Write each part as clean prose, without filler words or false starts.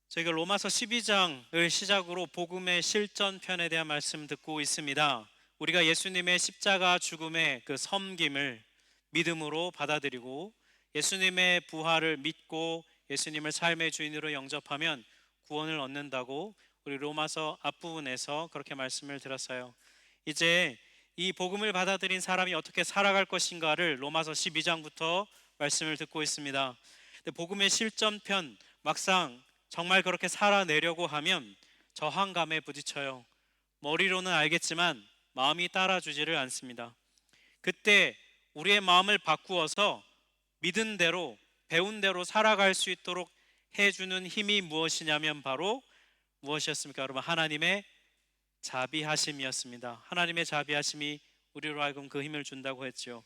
저희가 로마서 12장을 시작으로 복음의 실전 편에 대한 말씀 듣고 있습니다. 우리가 예수님의 십자가 죽음의 그 섬김을 믿음으로 받아들이고 예수님의 부활을 믿고 예수님을 삶의 주인으로 영접하면 구원을 얻는다고 우리 로마서 앞부분에서 그렇게 말씀을 들었어요. 이제 이 복음을 받아들인 사람이 어떻게 살아갈 것인가를 로마서 12장부터 말씀을 듣고 있습니다. 근데 복음의 실전편, 막상 정말 그렇게 살아내려고 하면 저항감에 부딪혀요. 머리로는 알겠지만 마음이 따라주지를 않습니다. 그때 우리의 마음을 바꾸어서 믿은 대로, 배운 대로 살아갈 수 있도록 해주는 힘이 무엇이냐면 바로 무엇이었습니까? 여러분, 하나님의 자비하심이었습니다. 하나님의 자비하심이 우리로 하여금 그 힘을 준다고 했죠.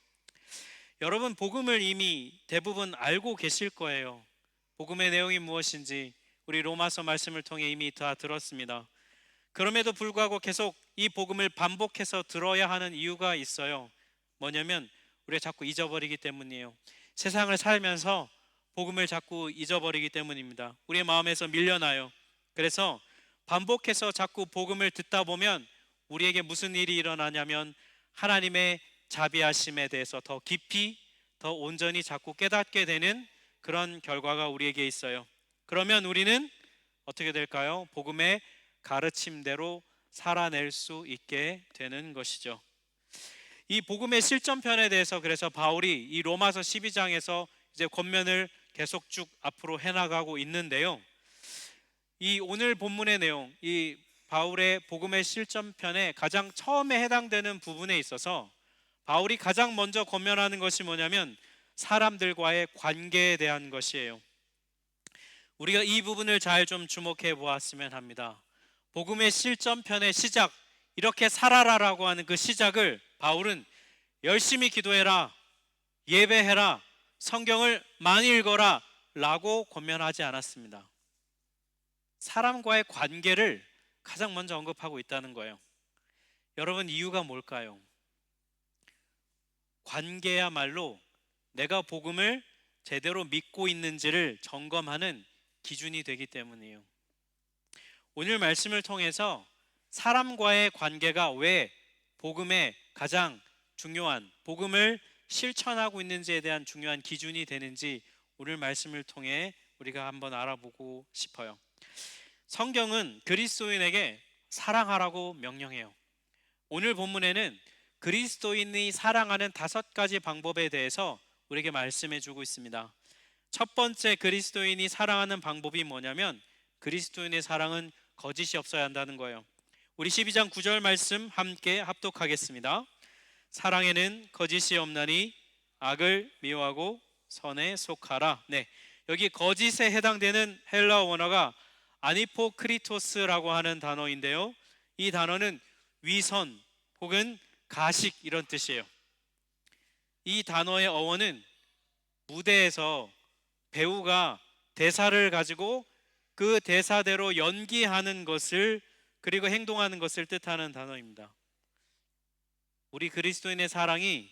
여러분, 복음을 이미 대부분 알고 계실 거예요. 복음의 내용이 무엇인지 우리 로마서 말씀을 통해 이미 다 들었습니다. 그럼에도 불구하고 계속 이 복음을 반복해서 들어야 하는 이유가 있어요. 뭐냐면 우리가 자꾸 잊어버리기 때문이에요. 세상을 살면서 복음을 자꾸 잊어버리기 때문입니다. 우리의 마음에서 밀려나요. 그래서 반복해서 자꾸 복음을 듣다 보면 우리에게 무슨 일이 일어나냐면 하나님의 자비하심에 대해서 더 깊이, 더 온전히 자꾸 깨닫게 되는 그런 결과가 우리에게 있어요. 그러면 우리는 어떻게 될까요? 복음의 가르침대로 살아낼 수 있게 되는 것이죠. 이 복음의 실전편에 대해서 그래서 바울이 이 로마서 12장에서 이제 권면을 계속 쭉 앞으로 해나가고 있는데요. 이 오늘 본문의 내용, 이 바울의 복음의 실전편에 가장 처음에 해당되는 부분에 있어서 바울이 가장 먼저 권면하는 것이 뭐냐면 사람들과의 관계에 대한 것이에요. 우리가 이 부분을 잘 좀 주목해 보았으면 합니다. 복음의 실전편의 시작, 이렇게 살아라라고 하는 그 시작을 바울은 열심히 기도해라, 예배해라, 성경을 많이 읽어라 라고 권면하지 않았습니다. 사람과의 관계를 가장 먼저 언급하고 있다는 거예요. 여러분, 이유가 뭘까요? 관계야말로 내가 복음을 제대로 믿고 있는지를 점검하는 기준이 되기 때문이에요. 오늘 말씀을 통해서 사람과의 관계가 왜 복음의 가장 중요한, 복음을 실천하고 있는지에 대한 중요한 기준이 되는지 오늘 말씀을 통해 우리가 한번 알아보고 싶어요. 성경은 그리스도인에게 사랑하라고 명령해요. 오늘 본문에는 그리스도인이 사랑하는 5가지 방법에 대해서 우리에게 말씀해 주고 있습니다. 첫 번째 그리스도인이 사랑하는 방법이 뭐냐면 그리스도인의 사랑은 거짓이 없어야 한다는 거예요. 우리 12장 9절 말씀 함께 합독하겠습니다. 사랑에는 거짓이 없나니 악을 미워하고 선에 속하라. 네, 여기 거짓에 해당되는 헬라어 원어가 아니포크리토스라고 하는 단어인데요. 이 단어는 위선 혹은 가식 이런 뜻이에요. 이 단어의 어원은 무대에서 배우가 대사를 가지고 그 대사대로 연기하는 것을 그리고 행동하는 것을 뜻하는 단어입니다. 우리 그리스도인의 사랑이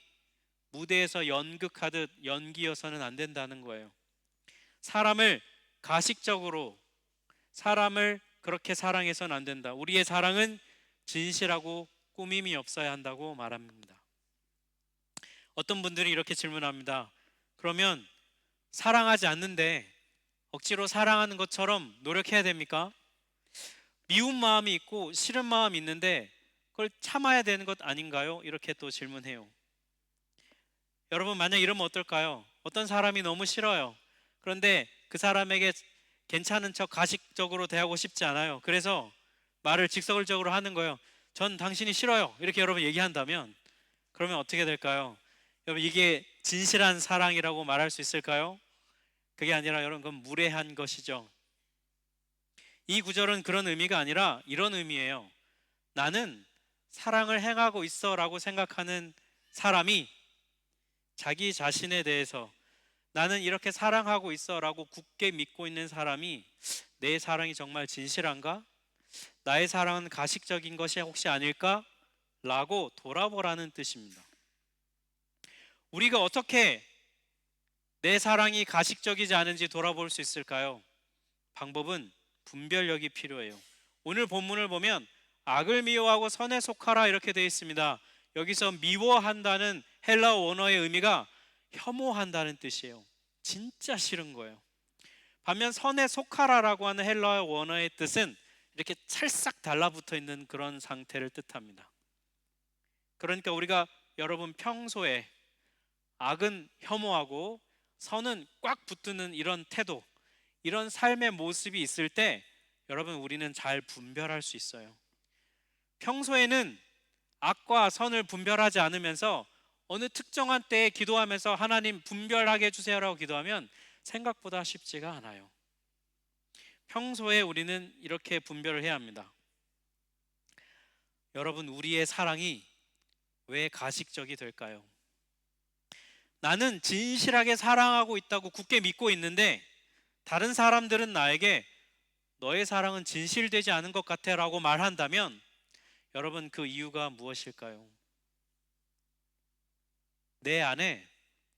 무대에서 연극하듯 연기여서는 안 된다는 거예요. 사람을 가식적으로 사람을 그렇게 사랑해서는 안 된다. 우리의 사랑은 진실하고 꾸밈이 없어야 한다고 말합니다. 어떤 분들이 이렇게 질문합니다. 그러면 사랑하지 않는데 억지로 사랑하는 것처럼 노력해야 됩니까? 미운 마음이 있고 싫은 마음이 있는데 그걸 참아야 되는 것 아닌가요? 이렇게 또 질문해요. 여러분, 만약 이러면 어떨까요? 어떤 사람이 너무 싫어요. 그런데 그 사람에게 괜찮은 척 가식적으로 대하고 싶지 않아요. 그래서 말을 직설적으로 하는 거예요. 전 당신이 싫어요. 이렇게 여러분 얘기한다면 그러면 어떻게 될까요? 여러분, 이게 진실한 사랑이라고 말할 수 있을까요? 그게 아니라 여러분, 그건 무례한 것이죠. 이 구절은 그런 의미가 아니라 이런 의미예요. 나는 사랑을 행하고 있어 라고 생각하는 사람이 자기 자신에 대해서 나는 이렇게 사랑하고 있어 라고 굳게 믿고 있는 사람이 내 사랑이 정말 진실한가? 나의 사랑은 가식적인 것이 혹시 아닐까? 라고 돌아보라는 뜻입니다. 우리가 어떻게 내 사랑이 가식적이지 않은지 돌아볼 수 있을까요? 방법은 분별력이 필요해요. 오늘 본문을 보면 악을 미워하고 선에 속하라 이렇게 되어 있습니다. 여기서 미워한다는 헬라어 원어의 의미가 혐오한다는 뜻이에요. 진짜 싫은 거예요. 반면 선에 속하라라고 하는 헬라어 원어의 뜻은 이렇게 찰싹 달라붙어 있는 그런 상태를 뜻합니다. 그러니까 우리가 여러분 평소에 악은 혐오하고 선은 꽉 붙드는 이런 태도, 이런 삶의 모습이 있을 때 여러분 우리는 잘 분별할 수 있어요. 평소에는 악과 선을 분별하지 않으면서 어느 특정한 때에 기도하면서 하나님 분별하게 해주세요라고 기도하면 생각보다 쉽지가 않아요. 평소에 우리는 이렇게 분별을 해야 합니다. 여러분, 우리의 사랑이 왜 가식적이 될까요? 나는 진실하게 사랑하고 있다고 굳게 믿고 있는데 다른 사람들은 나에게 너의 사랑은 진실되지 않은 것 같아 라고 말한다면 여러분, 그 이유가 무엇일까요? 내 안에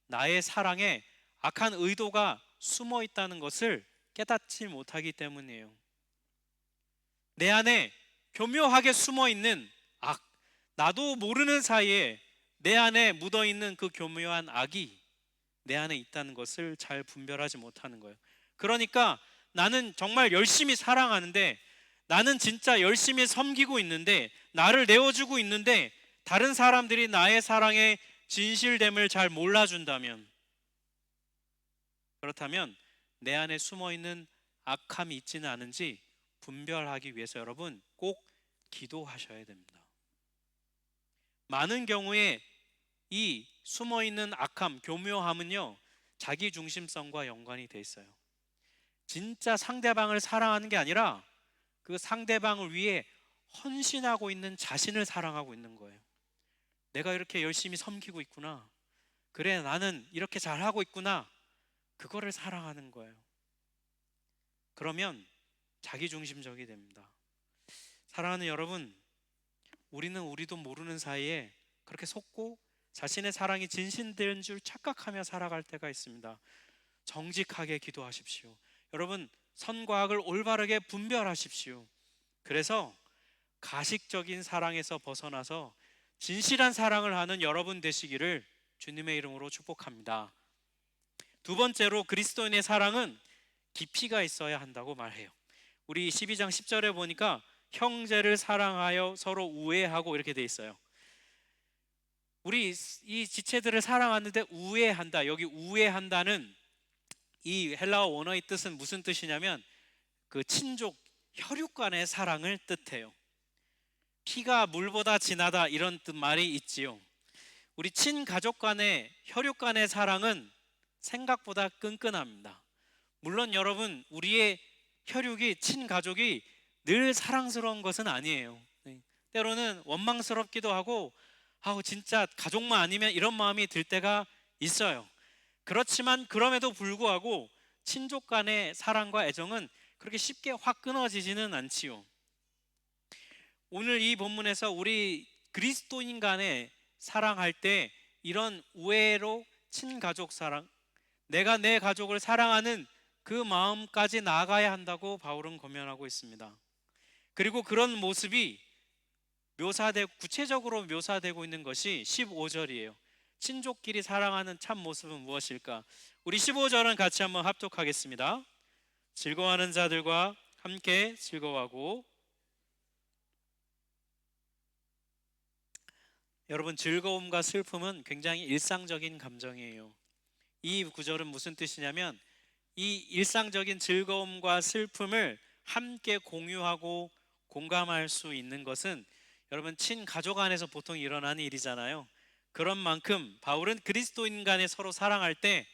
나의 사랑에 악한 의도가 숨어 있다는 것을 깨닫지 못하기 때문이에요. 내 안에 교묘하게 숨어 있는 악, 나도 모르는 사이에 내 안에 묻어 있는 그 교묘한 악이 내 안에 있다는 것을 잘 분별하지 못하는 거예요. 그러니까 나는 정말 열심히 사랑하는데, 나는 진짜 열심히 섬기고 있는데, 나를 내어주고 있는데 다른 사람들이 나의 사랑의 진실됨을 잘 몰라준다면, 그렇다면 내 안에 숨어있는 악함이 있지는 않은지 분별하기 위해서 여러분 꼭 기도하셔야 됩니다. 많은 경우에 이 숨어있는 악함, 교묘함은요, 자기중심성과 연관이 돼 있어요. 진짜 상대방을 사랑하는 게 아니라 그 상대방을 위해 헌신하고 있는 자신을 사랑하고 있는 거예요. 내가 이렇게 열심히 섬기고 있구나, 그래 나는 이렇게 잘하고 있구나, 그거를 사랑하는 거예요. 그러면 자기중심적이 됩니다. 사랑하는 여러분, 우리는 우리도 모르는 사이에 그렇게 속고 자신의 사랑이 진실된 줄 착각하며 살아갈 때가 있습니다. 정직하게 기도하십시오. 여러분, 선과 악을 올바르게 분별하십시오. 그래서 가식적인 사랑에서 벗어나서 진실한 사랑을 하는 여러분 되시기를 주님의 이름으로 축복합니다. 두 번째로, 그리스도인의 사랑은 깊이가 있어야 한다고 말해요. 우리 12장 10절에 보니까 형제를 사랑하여 서로 우애하고 이렇게 돼 있어요. 우리 이 지체들을 사랑하는데 우애한다, 여기 우애한다는 이 헬라어 원어의 뜻은 무슨 뜻이냐면 그 친족, 혈육 간의 사랑을 뜻해요. 피가 물보다 진하다 이런 뜻 말이 있지요. 우리 친가족 간의, 혈육 간의 사랑은 생각보다 끈끈합니다. 물론 여러분, 우리의 혈육이, 친가족이 늘 사랑스러운 것은 아니에요. 때로는 원망스럽기도 하고, 진짜 가족만 아니면 이런 마음이 들 때가 있어요. 그렇지만 그럼에도 불구하고 친족 간의 사랑과 애정은 그렇게 쉽게 확 끊어지지는 않지요. 오늘 이 본문에서 우리 그리스도인 간에 사랑할 때 이런 우애로 친가족 사랑, 내가 내 가족을 사랑하는 그 마음까지 나아가야 한다고 바울은 권면하고 있습니다. 그리고 그런 모습이 구체적으로 묘사되고 있는 것이 15절이에요. 친족끼리 사랑하는 참 모습은 무엇일까? 우리 15절은 같이 한번 합독하겠습니다. 즐거워하는 자들과 함께 즐거워하고. 여러분, 즐거움과 슬픔은 굉장히 일상적인 감정이에요. 이 구절은 무슨 뜻이냐면 이 일상적인 즐거움과 슬픔을 함께 공유하고 공감할 수 있는 것은 여러분 친가족 안에서 보통 일어나는 일이잖아요. 그런 만큼 바울은 그리스도인 간에 서로 사랑할 때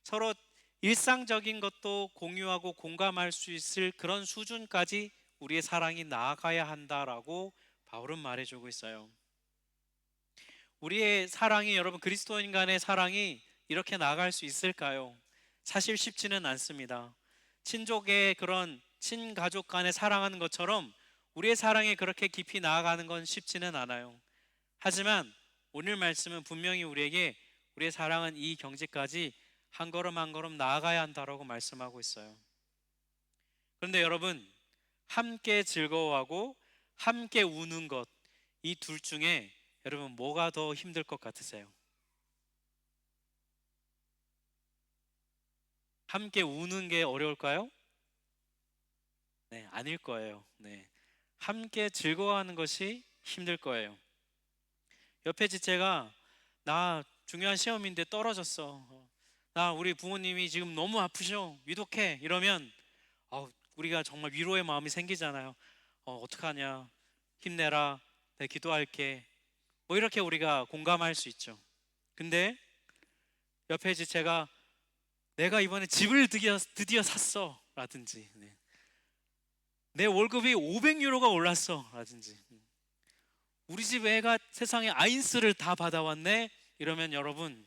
서로 일상적인 것도 공유하고 공감할 수 있을 그런 수준까지 우리의 사랑이 나아가야 한다라고 바울은 말해주고 있어요. 우리의 사랑이, 여러분 그리스도인 간의 사랑이 이렇게 나아갈 수 있을까요? 사실 쉽지는 않습니다. 친족의 그런 친가족 간에 사랑하는 것처럼 우리의 사랑이 그렇게 깊이 나아가는 건 쉽지는 않아요. 하지만 오늘 말씀은 분명히 우리에게 우리의 사랑은 이 경지까지 한 걸음 한 걸음 나아가야 한다라고 말씀하고 있어요. 그런데 여러분, 함께 즐거워하고 함께 우는 것, 이 둘 중에 여러분 뭐가 더 힘들 것 같으세요? 함께 우는 게 어려울까요? 네, 아닐 거예요. 네. 함께 즐거워하는 것이 힘들 거예요. 옆에 지체가 나 중요한 시험인데 떨어졌어. 나 우리 부모님이 지금 너무 아프셔. 위독해. 이러면 우리가 정말 위로의 마음이 생기잖아요. 어떡하냐. 힘내라. 내 기도할게. 뭐 이렇게 우리가 공감할 수 있죠. 근데 옆에 지체가 내가 이번에 집을 드디어 샀어. 라든지 네. 내 월급이 500유로가 올랐어. 라든지 우리 집 애가 세상에 아인스를 다 받아왔네. 이러면 여러분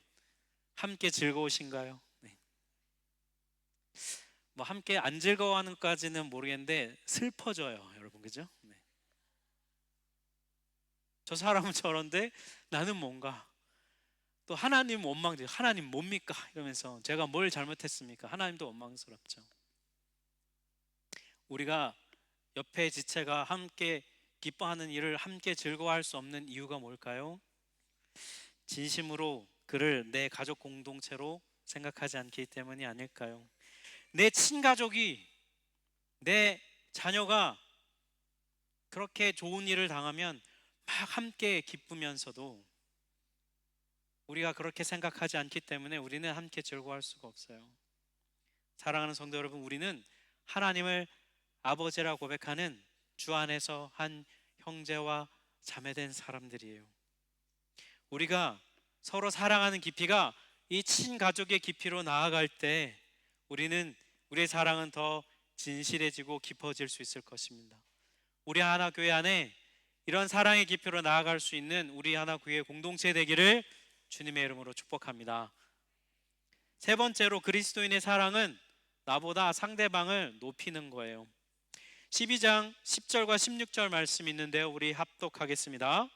함께 즐거우신가요? 네. 뭐 함께 안 즐거워하는까지는 모르겠는데 슬퍼져요, 여러분. 그죠? 네. 저 사람은 저런데 나는 뭔가 또 하나님 원망돼요. 하나님 뭡니까? 이러면서 제가 뭘 잘못했습니까? 하나님도 원망스럽죠. 우리가 옆에 지체가 함께 기뻐하는 일을 함께 즐거워할 수 없는 이유가 뭘까요? 진심으로 그를 내 가족 공동체로 생각하지 않기 때문이 아닐까요? 내 친가족이, 내 자녀가 그렇게 좋은 일을 당하면 막 함께 기쁘면서도 우리가 그렇게 생각하지 않기 때문에 우리는 함께 즐거워할 수가 없어요. 사랑하는 성도 여러분, 우리는 하나님을 아버지라 고백하는 주 안에서 한 형제와 자매된 사람들이에요. 우리가 서로 사랑하는 깊이가 이 친가족의 깊이로 나아갈 때 우리는 우리의 사랑은 더 진실해지고 깊어질 수 있을 것입니다. 우리 하나교회 안에 이런 사랑의 깊이로 나아갈 수 있는 우리 하나교회 공동체 되기를 주님의 이름으로 축복합니다. 세 번째로 그리스도인의 사랑은 나보다 상대방을 높이는 거예요. 12장 10절과 16절 말씀 있는데요, 우리 합독하겠습니다.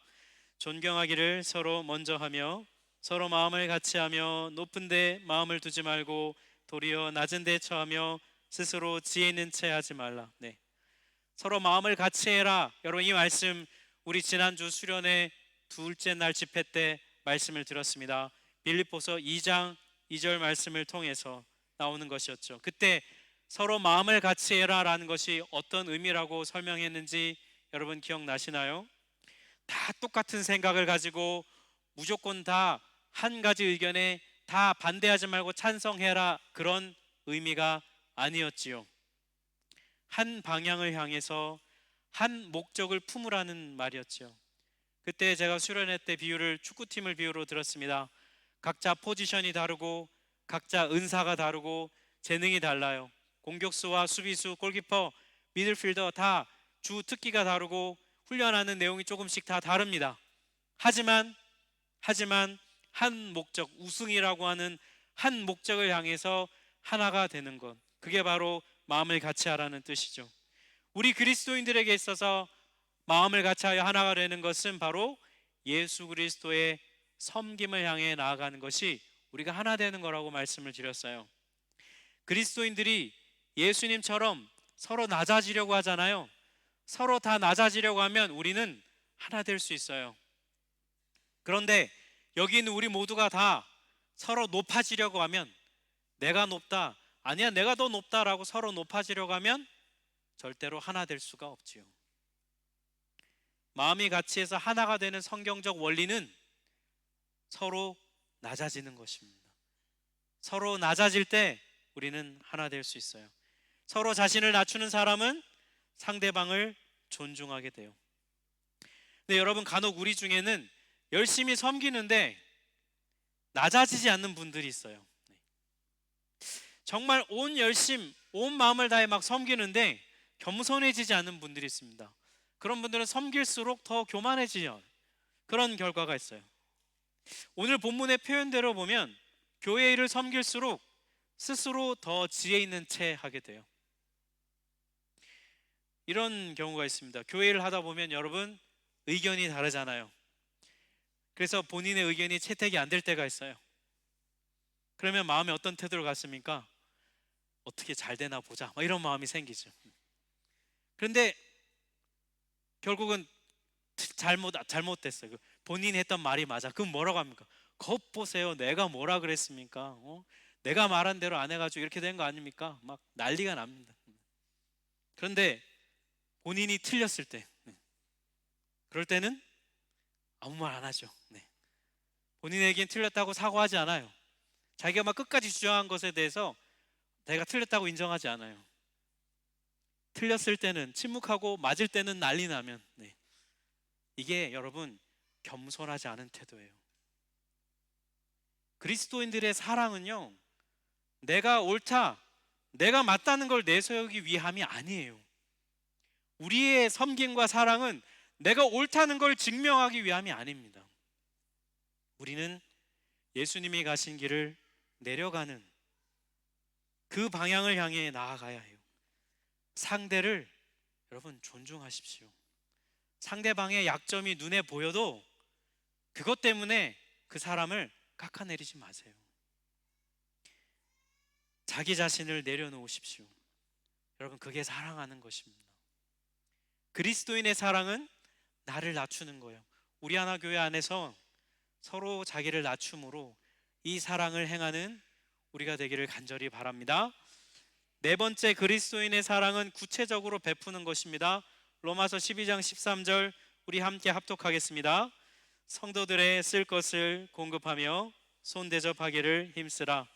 존경하기를 서로 먼저 하며 서로 마음을 같이 하며 높은 데 마음을 두지 말고 도리어 낮은 데 처하며 스스로 지혜 있는 채 하지 말라. 네. 서로 마음을 같이 해라. 여러분, 이 말씀 우리 지난주 수련회 둘째 날 집회 때 말씀을 들었습니다. 빌립보서 2장 2절 말씀을 통해서 나오는 것이었죠. 그때 서로 마음을 같이 해라 라는 것이 어떤 의미라고 설명했는지 여러분 기억나시나요? 다 똑같은 생각을 가지고 무조건 다 한 가지 의견에 다 반대하지 말고 찬성해라, 그런 의미가 아니었지요. 한 방향을 향해서 한 목적을 품으라는 말이었죠. 그때 제가 수련회 때 비유를 축구팀을 비유로 들었습니다. 각자 포지션이 다르고 각자 은사가 다르고 재능이 달라요. 공격수와 수비수, 골키퍼, 미들필더 다 주 특기가 다르고 훈련하는 내용이 조금씩 다 다릅니다. 하지만 한 목적, 우승이라고 하는 한 목적을 향해서 하나가 되는 것, 그게 바로 마음을 같이 하라는 뜻이죠. 우리 그리스도인들에게 있어서 마음을 같이 하여 하나가 되는 것은 바로 예수 그리스도의 섬김을 향해 나아가는 것이 우리가 하나 되는 거라고 말씀을 드렸어요. 그리스도인들이 예수님처럼 서로 낮아지려고 하잖아요. 서로 다 낮아지려고 하면 우리는 하나 될 수 있어요. 그런데 여기 있는 우리 모두가 다 서로 높아지려고 하면, 내가 높다, 아니야 내가 더 높다라고 서로 높아지려고 하면 절대로 하나 될 수가 없지요. 마음이 같이 해서 하나가 되는 성경적 원리는 서로 낮아지는 것입니다. 서로 낮아질 때 우리는 하나 될 수 있어요. 서로 자신을 낮추는 사람은 상대방을 존중하게 돼요. 근데 여러분, 간혹 우리 중에는 열심히 섬기는데 낮아지지 않는 분들이 있어요. 정말 온 열심, 온 마음을 다해 막 섬기는데 겸손해지지 않는 분들이 있습니다. 그런 분들은 섬길수록 더 교만해지죠. 그런 결과가 있어요. 오늘 본문의 표현대로 보면 교회 일을 섬길수록 스스로 더 지혜 있는 채 하게 돼요. 이런 경우가 있습니다. 교회 일을 하다 보면 여러분 의견이 다르잖아요. 그래서 본인의 의견이 채택이 안 될 때가 있어요. 그러면 마음에 어떤 태도를 갖습니까? 어떻게 잘 되나 보자, 이런 마음이 생기죠. 그런데 결국은 잘못됐어요. 본인이 했던 말이 맞아. 그럼 뭐라고 합니까? 겁 보세요. 내가 뭐라 그랬습니까? 내가 말한 대로 안 해가지고 이렇게 된 거 아닙니까? 막 난리가 납니다. 그런데 본인이 틀렸을 때, 그럴 때는 아무 말 안 하죠. 본인에겐 틀렸다고 사과하지 않아요. 자기가 막 끝까지 주장한 것에 대해서 내가 틀렸다고 인정하지 않아요. 틀렸을 때는 침묵하고 맞을 때는 난리 나면, 이게 여러분 겸손하지 않은 태도예요. 그리스도인들의 사랑은요, 내가 옳다, 내가 맞다는 걸 내세우기 위함이 아니에요. 우리의 섬김과 사랑은 내가 옳다는 걸 증명하기 위함이 아닙니다. 우리는 예수님이 가신 길을 내려가는 그 방향을 향해 나아가야 해요. 상대를 여러분 존중하십시오. 상대방의 약점이 눈에 보여도 그것 때문에 그 사람을 깎아내리지 마세요. 자기 자신을 내려놓으십시오. 여러분, 그게 사랑하는 것입니다. 그리스도인의 사랑은 나를 낮추는 거예요. 우리 하나 교회 안에서 서로 자기를 낮춤으로 이 사랑을 행하는 우리가 되기를 간절히 바랍니다. 네 번째, 그리스도인의 사랑은 구체적으로 베푸는 것입니다. 로마서 12장 13절 우리 함께 합독하겠습니다. 성도들의 쓸 것을 공급하며 손대접하기를 힘쓰라.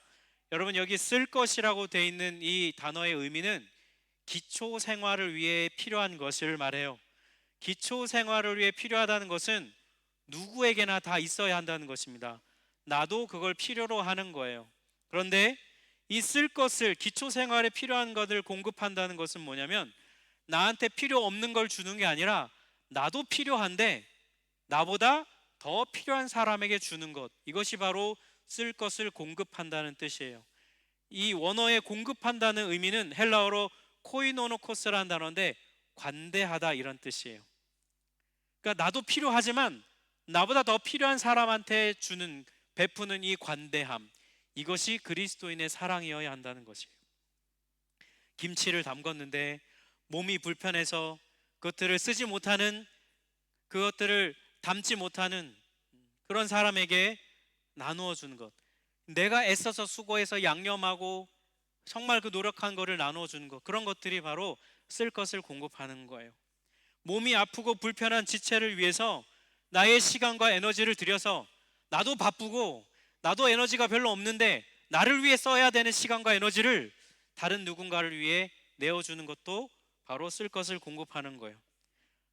여러분, 여기 쓸 것이라고 되어 있는 이 단어의 의미는 기초 생활을 위해 필요한 것을 말해요. 기초 생활을 위해 필요하다는 것은 누구에게나 다 있어야 한다는 것입니다. 나도 그걸 필요로 하는 거예요. 그런데 이 쓸 것을, 기초 생활에 필요한 것을 공급한다는 것은 뭐냐면 나한테 필요 없는 걸 주는 게 아니라 나도 필요한데 나보다 더 필요한 사람에게 주는 것, 이것이 바로 쓸 것을 공급한다는 뜻이에요. 이 원어의 공급한다는 의미는 헬라어로 코이노노코스라는 단어인데 관대하다, 이런 뜻이에요. 그러니까 나도 필요하지만 나보다 더 필요한 사람한테 주는, 베푸는 이 관대함, 이것이 그리스도인의 사랑이어야 한다는 것이에요. 김치를 담궜는데 몸이 불편해서 그것들을 쓰지 못하는, 그것들을 담지 못하는 그런 사람에게 나누어 주는 것, 내가 애써서 수고해서 양념하고 정말 그 노력한 거를 나누어 주는 것, 그런 것들이 바로 쓸 것을 공급하는 거예요. 몸이 아프고 불편한 지체를 위해서 나의 시간과 에너지를 들여서, 나도 바쁘고 나도 에너지가 별로 없는데 나를 위해 써야 되는 시간과 에너지를 다른 누군가를 위해 내어주는 것도 바로 쓸 것을 공급하는 거예요.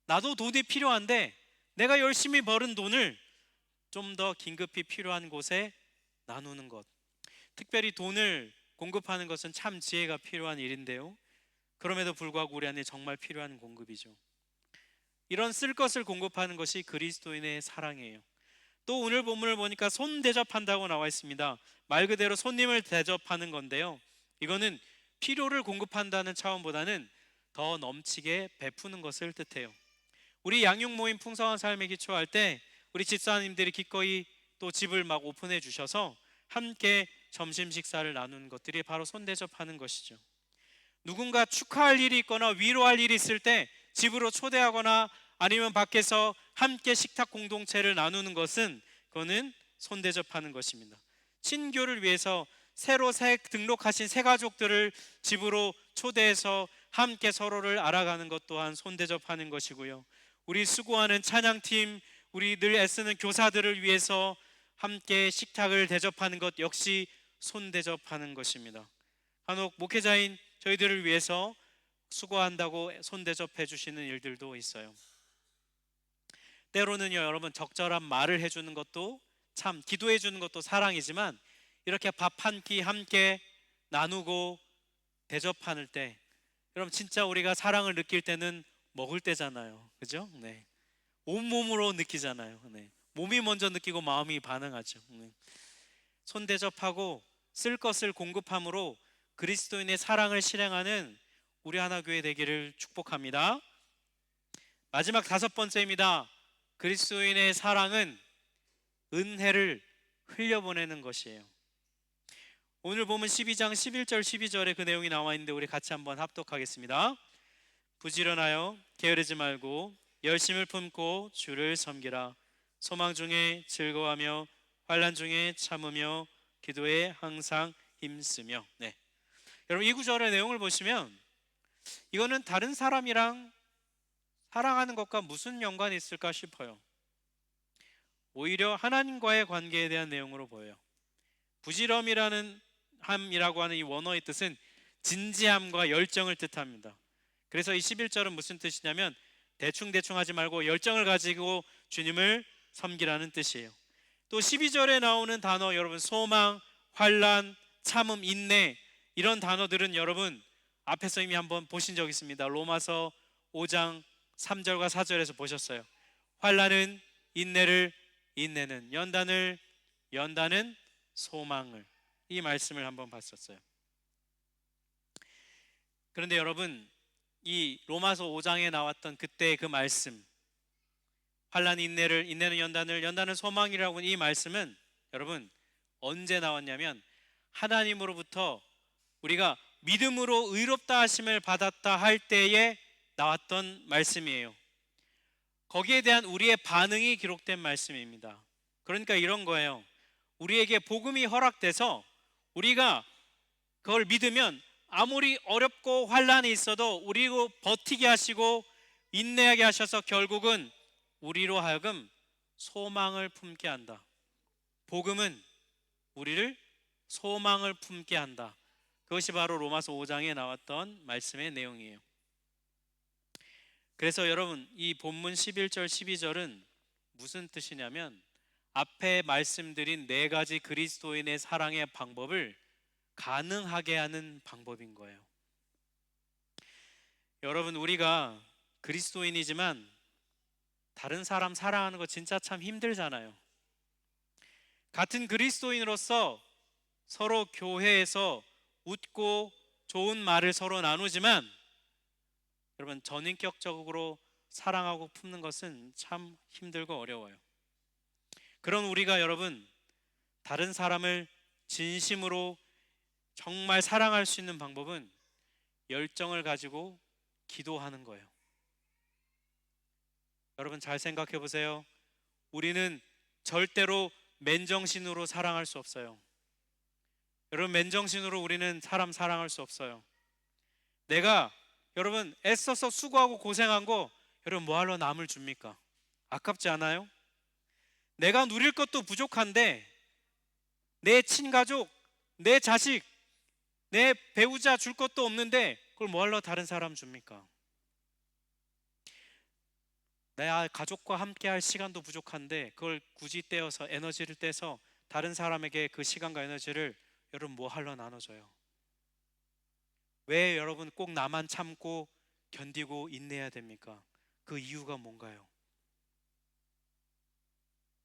나도 돈이 필요한데 내가 열심히 벌은 돈을 좀 더 긴급히 필요한 곳에 나누는 것, 특별히 돈을 공급하는 것은 참 지혜가 필요한 일인데요, 그럼에도 불구하고 우리 안에 정말 필요한 공급이죠. 이런 쓸 것을 공급하는 것이 그리스도인의 사랑이에요. 또 오늘 본문을 보니까 손 대접한다고 나와 있습니다. 말 그대로 손님을 대접하는 건데요, 이거는 필요를 공급한다는 차원보다는 더 넘치게 베푸는 것을 뜻해요. 우리 양육 모임 풍성한 삶에 기초할 때 우리 집사님들이 기꺼이 또 집을 막 오픈해 주셔서 함께 점심 식사를 나누는 것들이 바로 손 대접하는 것이죠. 누군가 축하할 일이 있거나 위로할 일이 있을 때 집으로 초대하거나 아니면 밖에서 함께 식탁 공동체를 나누는 것은, 그거는 손 대접하는 것입니다. 친교를 위해서 새로 등록하신 새 가족들을 집으로 초대해서 함께 서로를 알아가는 것 또한 손 대접하는 것이고요, 우리 수고하는 찬양팀, 우리 늘 애쓰는 교사들을 위해서 함께 식탁을 대접하는 것 역시 손 대접하는 것입니다. 간혹 목회자인 저희들을 위해서 수고한다고 손 대접해 주시는 일들도 있어요. 때로는요, 여러분, 적절한 말을 해주는 것도, 참 기도해 주는 것도 사랑이지만 이렇게 밥 한 끼 함께 나누고 대접하는 때, 여러분, 진짜 우리가 사랑을 느낄 때는 먹을 때잖아요, 그죠? 온몸으로 느끼잖아요. 몸이 먼저 느끼고 마음이 반응하죠. 손 대접하고 쓸 것을 공급함으로 그리스도인의 사랑을 실행하는 우리 하나 교회 되기를 축복합니다. 마지막 다섯 번째입니다. 그리스도인의 사랑은 은혜를 흘려보내는 것이에요. 오늘 보면 12장 11절 12절에 그 내용이 나와 있는데 우리 같이 한번 합독하겠습니다. 부지런하여 게으르지 말고 열심을 품고 주를 섬기라. 소망 중에 즐거워하며 환난 중에 참으며 기도에 항상 힘쓰며. 네. 여러분 이 구절의 내용을 보시면 이거는 다른 사람이랑 사랑하는 것과 무슨 연관이 있을까 싶어요. 오히려 하나님과의 관계에 대한 내용으로 보여요. 부지런이라는 함이라고 하는 이 원어의 뜻은 진지함과 열정을 뜻합니다. 그래서 이 11절은 무슨 뜻이냐면 대충대충 하지 말고 열정을 가지고 주님을 섬기라는 뜻이에요. 또 12절에 나오는 단어, 여러분 소망, 환난, 참음, 인내, 이런 단어들은 여러분 앞에서 이미 한번 보신 적 있습니다. 로마서 5장 3절과 4절에서 보셨어요. 환난은 인내를, 인내는 연단을, 연단은 소망을, 이 말씀을 한번 봤었어요. 그런데 여러분 이 로마서 5장에 나왔던 그때의 그 말씀, 환난 인내를, 인내는 연단을, 연단은 소망이라고 하는 이 말씀은 여러분 언제 나왔냐면 하나님으로부터 우리가 믿음으로 의롭다 하심을 받았다 할 때에 나왔던 말씀이에요. 거기에 대한 우리의 반응이 기록된 말씀입니다. 그러니까 이런 거예요. 우리에게 복음이 허락돼서 우리가 그걸 믿으면 아무리 어렵고 환난이 있어도 우리로 버티게 하시고 인내하게 하셔서 결국은 우리로 하여금 소망을 품게 한다. 복음은 우리를 소망을 품게 한다. 그것이 바로 로마서 5장에 나왔던 말씀의 내용이에요. 그래서 여러분 이 본문 11절 12절은 무슨 뜻이냐면 앞에 말씀드린 네 가지 그리스도인의 사랑의 방법을 가능하게 하는 방법인 거예요. 여러분 우리가 그리스도인이지만 다른 사람 사랑하는 거 진짜 참 힘들잖아요. 같은 그리스도인으로서 서로 교회에서 웃고 좋은 말을 서로 나누지만 여러분 전인격적으로 사랑하고 품는 것은 참 힘들고 어려워요. 그런 우리가 여러분 다른 사람을 진심으로 정말 사랑할 수 있는 방법은 열정을 가지고 기도하는 거예요. 여러분 잘 생각해 보세요. 우리는 절대로 맨정신으로 사랑할 수 없어요. 여러분 맨정신으로 우리는 사람 사랑할 수 없어요. 내가 여러분 애써서 수고하고 고생한 거 여러분 뭐하러 남을 줍니까? 아깝지 않아요? 내가 누릴 것도 부족한데 내 친가족, 내 자식, 내 배우자 줄 것도 없는데 그걸 뭐하러 다른 사람 줍니까? 내 가족과 함께 할 시간도 부족한데 그걸 굳이 떼어서 에너지를 떼서 다른 사람에게 그 시간과 에너지를 여러분 뭐하러 나눠줘요? 왜 여러분 꼭 나만 참고 견디고 인내해야 됩니까? 그 이유가 뭔가요?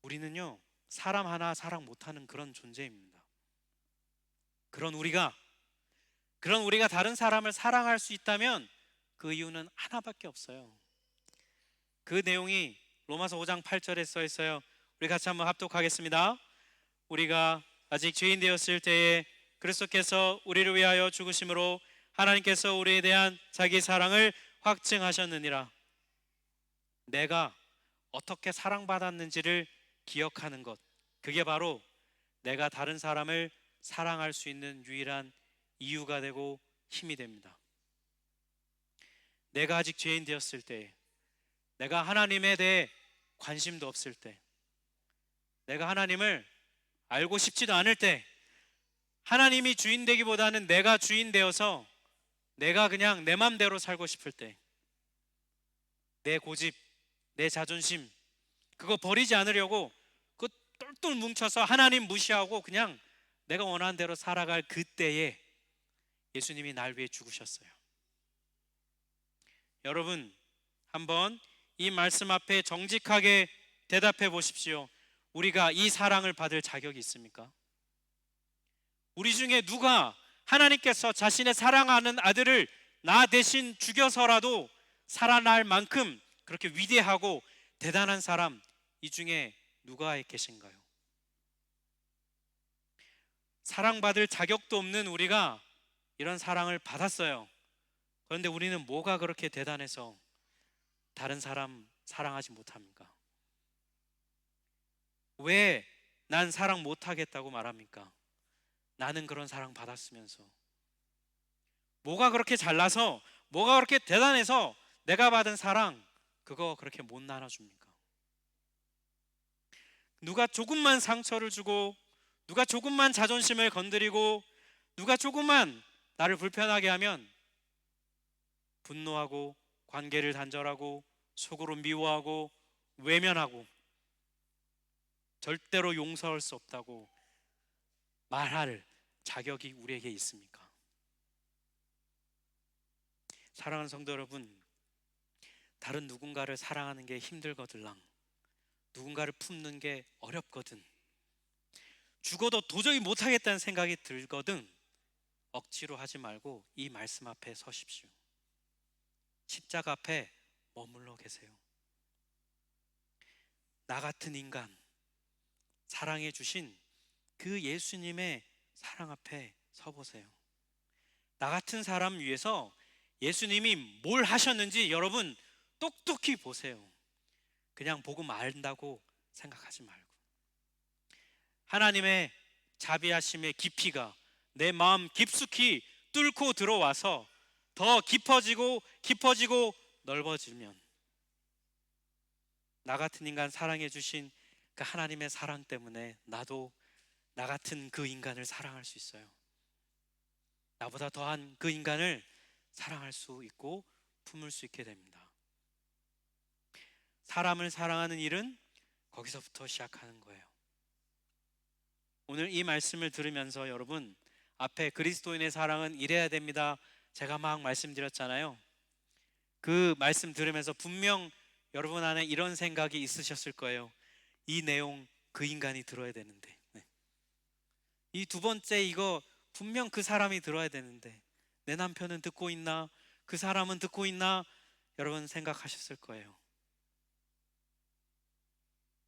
우리는요 사람 하나 사랑 못하는 그런 존재입니다. 그런 우리가 다른 사람을 사랑할 수 있다면 그 이유는 하나밖에 없어요. 그 내용이 로마서 5장 8절에 써 있어요. 우리 같이 한번 합독하겠습니다. 우리가 아직 죄인 되었을 때에 그리스도께서 우리를 위하여 죽으심으로 하나님께서 우리에 대한 자기 사랑을 확증하셨느니라. 내가 어떻게 사랑받았는지를 기억하는 것, 그게 바로 내가 다른 사람을 사랑할 수 있는 유일한 이유가 되고 힘이 됩니다. 내가 아직 죄인 되었을 때, 내가 하나님에 대해 관심도 없을 때, 내가 하나님을 알고 싶지도 않을 때, 하나님이 주인 되기보다는 내가 주인 되어서 내가 그냥 내 맘대로 살고 싶을 때, 내 고집, 내 자존심 그거 버리지 않으려고 그 똘똘 뭉쳐서 하나님 무시하고 그냥 내가 원하는 대로 살아갈 그때에 예수님이 날 위해 죽으셨어요. 여러분 한번 이 말씀 앞에 정직하게 대답해 보십시오. 우리가 이 사랑을 받을 자격이 있습니까? 우리 중에 누가 하나님께서 자신의 사랑하는 아들을 나 대신 죽여서라도 살아날 만큼 그렇게 위대하고 대단한 사람 이 중에 누가 계신가요? 사랑받을 자격도 없는 우리가 이런 사랑을 받았어요. 그런데 우리는 뭐가 그렇게 대단해서 다른 사람 사랑하지 못합니까? 왜 난 사랑 못하겠다고 말합니까? 나는 그런 사랑 받았으면서. 뭐가 그렇게 잘나서, 뭐가 그렇게 대단해서 내가 받은 사랑 그거 그렇게 못 나눠줍니까? 누가 조금만 상처를 주고, 누가 조금만 자존심을 건드리고, 누가 조금만 나를 불편하게 하면 분노하고 관계를 단절하고 속으로 미워하고 외면하고 절대로 용서할 수 없다고 말할 자격이 우리에게 있습니까? 사랑하는 성도 여러분, 다른 누군가를 사랑하는 게 힘들거들랑 누군가를 품는 게 어렵거든, 죽어도 도저히 못하겠다는 생각이 들거든 억지로 하지 말고 이 말씀 앞에 서십시오. 십자가 앞에 머물러 계세요. 나 같은 인간 사랑해 주신 그 예수님의 사랑 앞에 서보세요. 나 같은 사람 위해서 예수님이 뭘 하셨는지 여러분 똑똑히 보세요. 그냥 복음 안다고 생각하지 말고 하나님의 자비하심의 깊이가 내 마음 깊숙이 뚫고 들어와서 더 깊어지고 깊어지고 넓어지면 나 같은 인간 사랑해 주신 그 하나님의 사랑 때문에 나도 나 같은 그 인간을 사랑할 수 있어요. 나보다 더한 그 인간을 사랑할 수 있고 품을 수 있게 됩니다. 사람을 사랑하는 일은 거기서부터 시작하는 거예요. 오늘 이 말씀을 들으면서 여러분 앞에 그리스도인의 사랑은 이래야 됩니다, 제가 막 말씀드렸잖아요. 그 말씀 들으면서 분명 여러분 안에 이런 생각이 있으셨을 거예요. 이 내용 그 인간이 들어야 되는데, 이 두 번째 이거 분명 그 사람이 들어야 되는데 내 남편은 듣고 있나? 그 사람은 듣고 있나? 여러분 생각하셨을 거예요.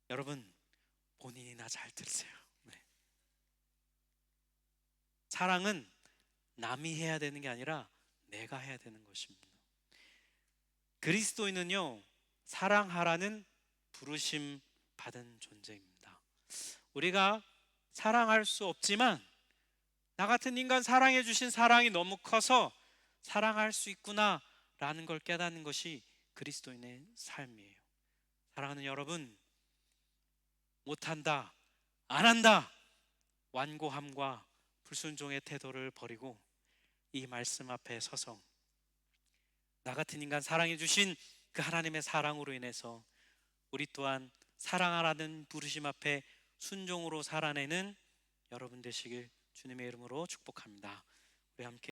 여러분 본인이나 잘 들으세요. 네. 사랑은 남이 해야 되는 게 아니라 내가 해야 되는 것입니다. 그리스도인은요 사랑하라는 부르심 받은 존재입니다. 우리가 사랑할 수 없지만 나 같은 인간 사랑해 주신 사랑이 너무 커서 사랑할 수 있구나 라는 걸 깨닫는 것이 그리스도인의 삶이에요. 사랑하는 여러분, 못한다, 안 한다 완고함과 불순종의 태도를 버리고 이 말씀 앞에 서서 나 같은 인간 사랑해 주신 그 하나님의 사랑으로 인해서 우리 또한 사랑하라는 부르심 앞에 순종으로 살아내는 여러분 되시길 주님의 이름으로 축복합니다. 우리 함께